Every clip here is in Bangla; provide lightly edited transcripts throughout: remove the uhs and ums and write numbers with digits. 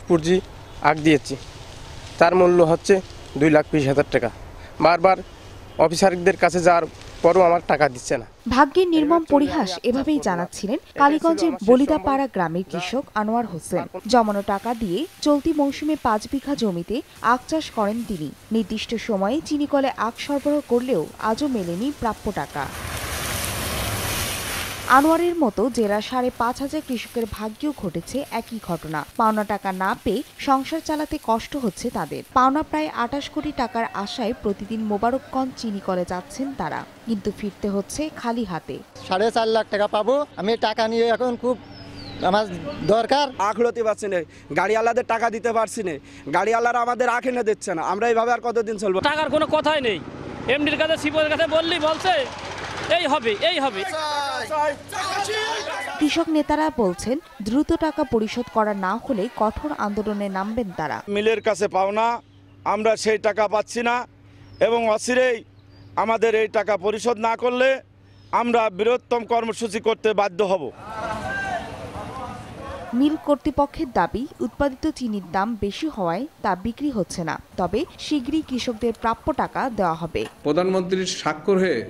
পুঁজি আগ দিয়েছি, তার মূল্য হচ্ছে 2,20,000 টাকা। বারবার অফিসারদের কাছে যাওয়ার পরও আমার টাকা দিচ্ছে না। ভাগ্যের নির্মম পরিহাস এভাবেই জানাচ্ছিলেন কালীগঞ্জের বলিদাপাড়া গ্রামের কৃষক আনোয়ার হোসেন। জমানো টাকা দিয়ে চলতি মৌসুমে 5 বিঘা জমিতে আখ চাষ করেন তিনি। নির্দিষ্ট সময়ে চিনিকলে আখ সরবরাহ করলেও আজও মেলেনি প্রাপ্য টাকা। আনোয়ারের মতো জেলার 5,500 কৃষকের ভাগ্যেও ঘটেছে একই ঘটনা। পাওনা টাকা না পেয়ে সংসার চালাতে কষ্ট হচ্ছে তাদের। পাওনা প্রায় 28 কোটি টাকার আশায় প্রতিদিন মোবারকগঞ্জ চিনিকলে যাচ্ছেন তারা, কিন্তু ফিরতে হচ্ছে খালি হাতে। 4.5 লাখ টাকা পাবো, আমি টাকা নিয়ে এখন খুব আমার দরকার। আখ লতে পারছি না, গাড়িওয়ালাদের টাকা দিতে পারছি না, গাড়িওয়ালারা আমাদের আখ এনে দিচ্ছে না। আমরা এইভাবে আর কতদিন চলবো? টাকার কোনো কথাই নেই। এমডির কাছে সিপোর কাছে বলছে এই হবে। কৃষক নেতারা বলছেন দ্রুত টাকা পরিশোধ করা না হলে কঠোর আন্দোলনে নামবেন তারা। মিলের কাছে পাওনা, আমরা সেই টাকা পাচ্ছি না এবং অচিরেই আমাদের এই টাকা পরিশোধ না করলে আমরা বৃহত্তম কর্মসূচি করতে বাধ্য হব। মিল কর্তৃপক্ষের দাবি, উৎপাদিত চিনির দাম বেশি হওয়ায় তা বিক্রি হচ্ছে না, তবে শীঘ্রই কৃষকদের প্রাপ্য টাকা দেওয়া হবে। প্রধানমন্ত্রীর স্বাক্ষর হয়ে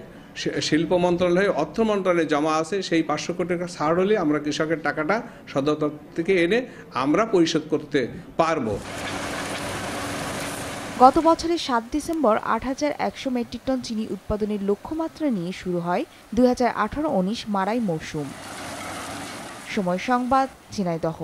শিল্প মন্ত্রণালয়ে অর্থ মন্ত্রণালয়ে জমা আছে, সেই 500 কোটি টাকা ছাড় হলে আমরা কৃষকের টাকাটা সদর দপ্তর থেকে এনে আমরা পরিশোধ করতে পারবো। গত বছরের 7 ডিসেম্বর 8,100 মেট্রিক টন চিনি উৎপাদনের লক্ষ্যমাত্রা নিয়ে শুরু হয় 2018-19 মাড়াই মৌসুম। সময় সংবাদ, ঝিনাইদহ।